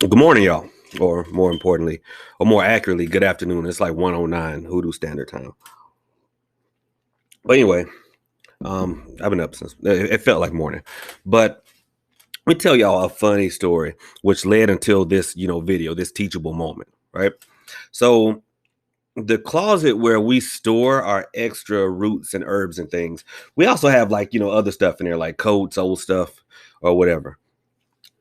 Good morning, y'all. Or more importantly, or more accurately, good afternoon. It's like 1:09 Hoodoo Standard Time. But anyway, I've been up since it felt like morning. But let me tell y'all a funny story, which led until this, video, this teachable moment, right? So the closet where we store our extra roots and herbs and things, we also have like, other stuff in there, like coats, old stuff, or whatever.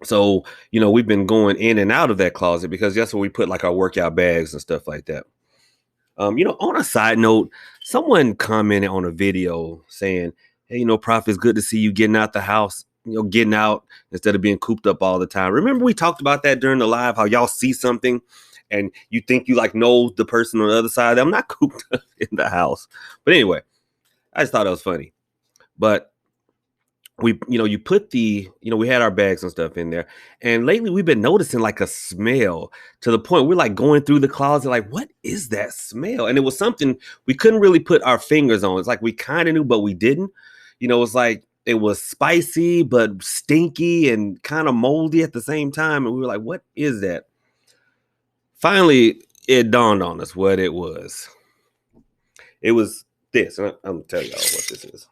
So, we've been going in and out of that closet because that's where we put like our workout bags and stuff like that. On a side note, someone commented on a video saying, "Hey, Prof, it's good to see you getting out the house, getting out instead of being cooped up all the time." Remember we talked about that during the live, how y'all see something and you think you like know the person on the other side. I'm not cooped up in the house. But anyway, I just thought it was funny. But you put we had our bags and stuff in there, and lately we've been noticing like a smell to the point we're like going through the closet like, what is that smell? And it was something we couldn't really put our fingers on. It's like we kind of knew but we didn't. It's like it was spicy but stinky and kind of moldy at the same time, and we were like, what is that? Finally it dawned on us what it was. It was this, and I'm gonna tell y'all what this is.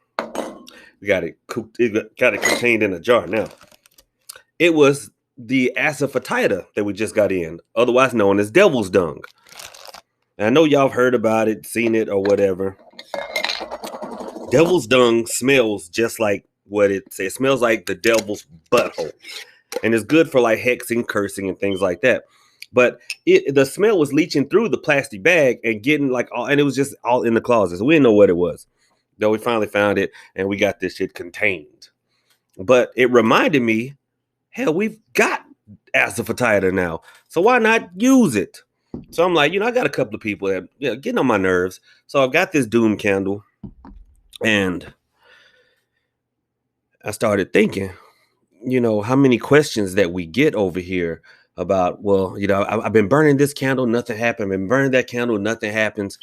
We got it cooked. It got it contained in a jar now. It was the asafoetida that we just got in, otherwise known as devil's dung. And I know y'all have heard about it, seen it, or whatever. Devil's dung smells just like what it says. It smells like the devil's butthole. And it's good for like hexing, cursing, and things like that. But the smell was leaching through the plastic bag and getting like all, and it was just all in the closet. So we didn't know what it was. Though we finally found it and we got this shit contained. But it reminded me, hell, we've got asafoetida now. So why not use it? So I'm like, I got a couple of people that getting on my nerves. So I've got this doom candle. And I started thinking, how many questions that we get over here about, well, I've been burning this candle, nothing happened. I've been burning that candle, nothing happens.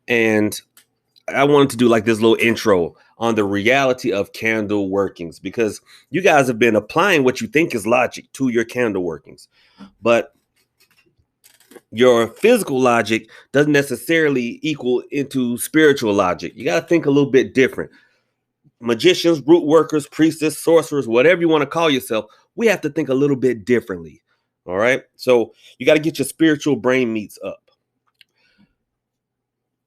And I wanted to do like this little intro on the reality of candle workings, because you guys have been applying what you think is logic to your candle workings, but your physical logic doesn't necessarily equal into spiritual logic. You got to think a little bit different. Magicians, root workers, priestess, sorcerers, whatever you want to call yourself, we have to think a little bit differently. All right. So you got to get your spiritual brain meats up.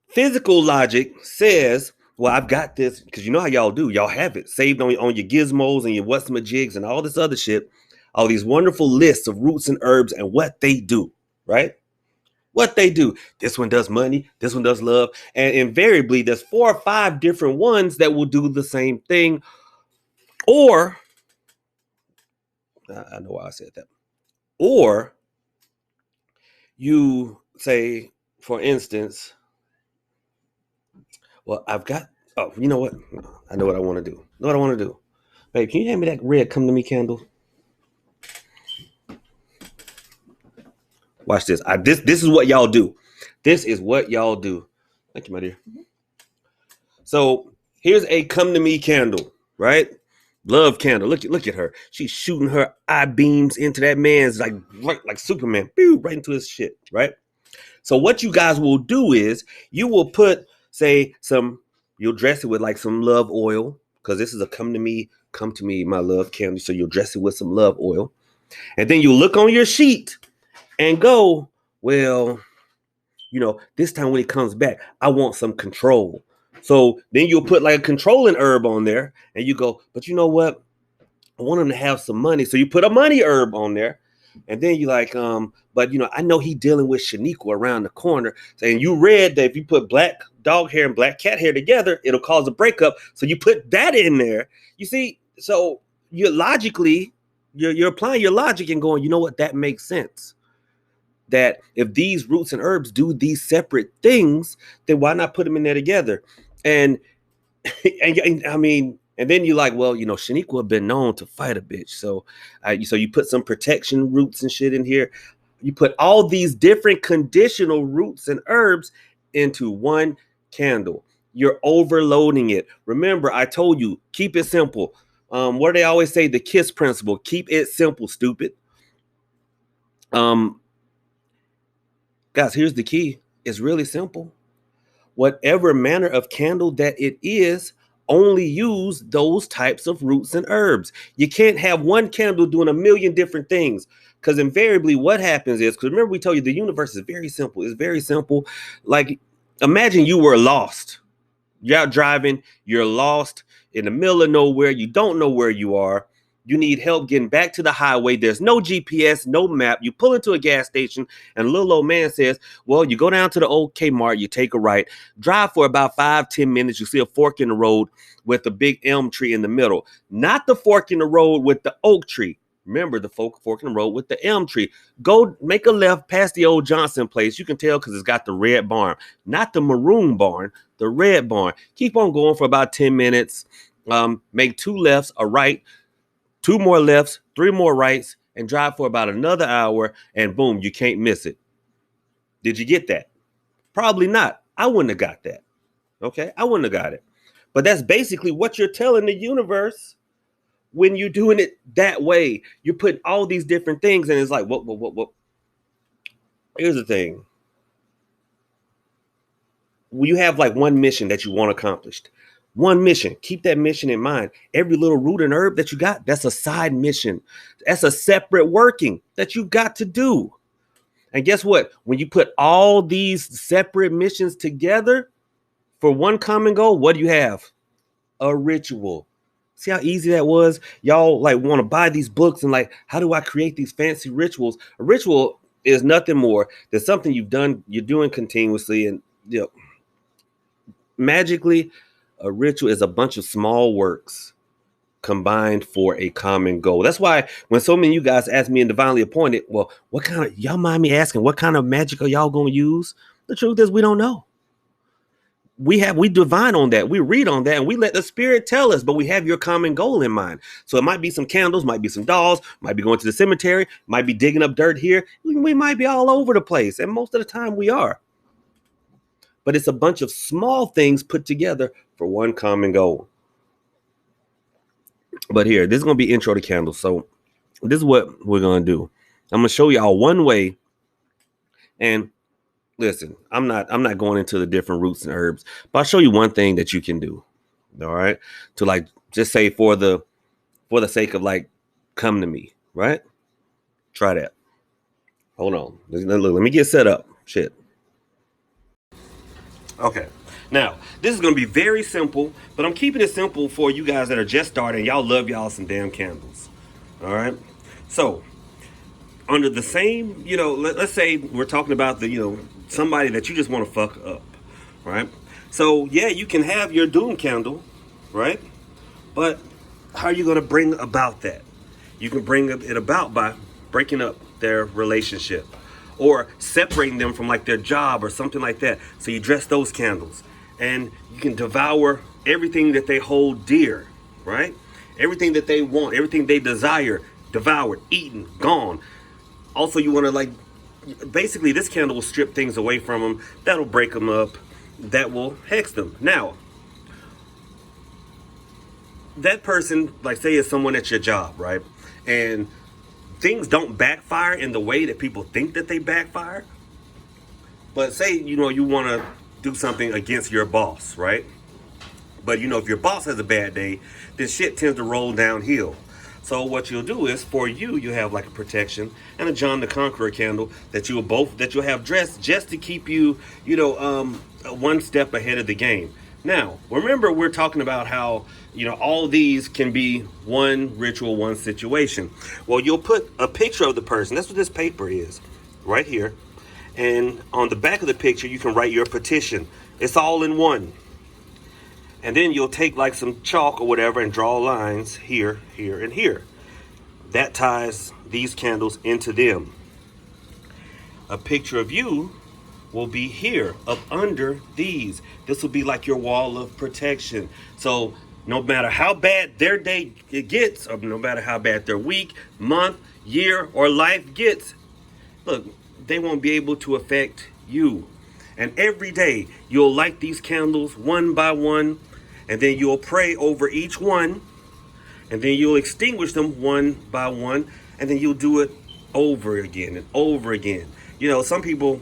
Physical logic says, well, I've got this, because you know how y'all do. Y'all have it saved on your gizmos and your what's my jigs and all this other shit. All these wonderful lists of roots and herbs and what they do, right? What they do. This one does money. This one does love. And invariably, there's 4 or 5 different ones that will do the same thing. Or, I know why I said that. Or you say, for instance, well, I've got, oh, you know what? I know what I want to do. Know what I want to do. Babe, can you hand me that red come to me candle? Watch this. This is what y'all do. This is what y'all do. Thank you, my dear. So here's a come to me candle, right? Love candle. Look at her. She's shooting her eye beams into that man's like Superman. Pew, right into his shit, right? So what you guys will do is you will put, say, you'll dress it with like some love oil, because this is a come to me, my love candle. So you'll dress it with some love oil. And then you look on your sheet and go, well, this time when it comes back, I want some control. So then you'll put like a controlling herb on there and you go, but you know what? I want him to have some money. So you put a money herb on there. And then you like, but I know he dealing with Shaniqua around the corner. And you read that if you put black dog hair and black cat hair together, it'll cause a breakup. So you put that in there. You see, so you're applying your logic and going, you know what, that makes sense. That if these roots and herbs do these separate things, then why not put them in there together? And I mean, and then you're like, well, Shaniqua have been known to fight a bitch. So you put some protection roots and shit in here. You put all these different conditional roots and herbs into one candle. You're overloading it. Remember, I told you, keep it simple. What do they always say? The KISS principle. Keep it simple, stupid. Um, guys, here's the key. It's really simple. Whatever manner of candle that it is, only use those types of roots and herbs. You can't have one candle doing a million different things, because invariably what happens is, because remember we told you the universe is very simple. It's very simple. Like, imagine you were lost. You're out driving, you're lost in the middle of nowhere, you don't know where you are. You need help getting back to the highway. There's no GPS, no map. You pull into a gas station, and a little old man says, well, you go down to the old Kmart, you take a right, drive for about 5-10 minutes. You see a fork in the road with a big elm tree in the middle, not the fork in the road with the oak tree. Remember the fork in the road with the elm tree. Go make a left past the old Johnson place. You can tell because it's got the red barn, not the maroon barn, the red barn. Keep on going for about 10 minutes. Make 2 lefts, a right, 2 more lefts, 3 more rights, and drive for about another hour, and boom, you can't miss it. Did you get that? Probably not. I wouldn't have got that. Okay, I wouldn't have got it. But that's basically what you're telling the universe when you're doing it that way. You're putting all these different things, and it's like, what? Here's the thing. You have like one mission that you want accomplished. One mission. Keep that mission in mind. Every little root and herb that you got, that's a side mission. That's a separate working that you got to do. And guess what? When you put all these separate missions together for one common goal, what do you have? A ritual. See how easy that was? Y'all like want to buy these books and like, how do I create these fancy rituals? A ritual is nothing more than something you're doing continuously, and magically, a ritual is a bunch of small works combined for a common goal. That's why when so many of you guys ask me in Divinely Appointed, well, what kind of, y'all mind me asking, what kind of magic are y'all going to use? The truth is we don't know. We divine on that. We read on that and we let the spirit tell us, but we have your common goal in mind. So it might be some candles, might be some dolls, might be going to the cemetery, might be digging up dirt here. We might be all over the place. And most of the time we are. But it's a bunch of small things put together for one common goal. But here, this is going to be intro to candles. So this is what we're going to do. I'm going to show y'all one way. And listen, I'm not going into the different roots and herbs, but I'll show you one thing that you can do. All right. To like, just say for the sake of like, come to me, right? Try that. Hold on. Look, let me get set up. Shit. Okay. Now, this is going to be very simple, but I'm keeping it simple for you guys that are just starting. Y'all love y'all some damn candles. All right. So, under the same, let's say we're talking about the, somebody that you just want to fuck up. Right. So, yeah, you can have your doom candle. Right. But how are you going to bring about that? You can bring it about by breaking up their relationship or separating them from like their job or something like that. So you dress those candles and you can devour everything that they hold dear, right? Everything that they want, everything they desire, devoured, eaten, gone. Also, you want to like, basically this candle will strip things away from them. That'll break them up. That will hex them. Now, that person, like say is someone at your job, right? And things don't backfire in the way that people think that they backfire. But say, you want to do something against your boss, right? But, if your boss has a bad day, then shit tends to roll downhill. So what you'll do is, for you have like a protection and a John the Conqueror candle that you'll have dressed just to keep you, one step ahead of the game. Now, remember, we're talking about how, all these can be one ritual, one situation. Well, you'll put a picture of the person. That's what this paper is, right here. And on the back of the picture, you can write your petition. It's all in one. And then you'll take like some chalk or whatever and draw lines here, here, and here. That ties these candles into them. A picture of you will be here up under these. This will be like your wall of protection. So no matter how bad their day it gets, or no matter how bad their week, month, year, or life gets, look, they won't be able to affect you. And every day you'll light these candles one by one, and then you'll pray over each one, and then you'll extinguish them one by one, and then you'll do it over again and over again. Some people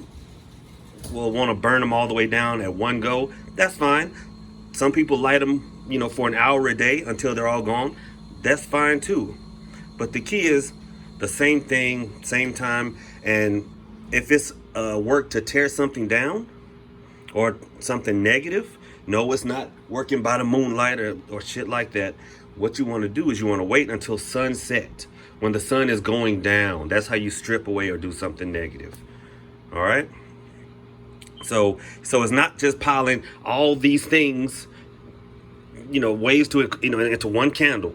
will want to burn them all the way down at one go. That's fine. Some people light them, for an hour a day until they're all gone. That's fine too. But the key is the same thing, same time. And if it's work to tear something down or something negative, no, it's not working by the moonlight or shit like that. What you want to do is you want to wait until sunset. When the sun is going down, that's how you strip away or do something negative. All right? So it's not just piling all these things, ways to into one candle,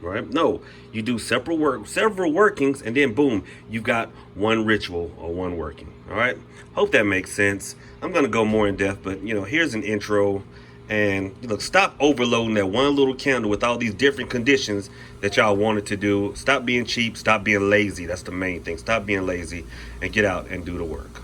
right? No, you do several workings, and then boom, you've got one ritual or one working. All right. Hope that makes sense. I'm gonna go more in depth, but here's an intro. And look, stop overloading that one little candle with all these different conditions that y'all wanted to do. Stop being cheap. Stop being lazy. That's the main thing. Stop being lazy and get out and do the work.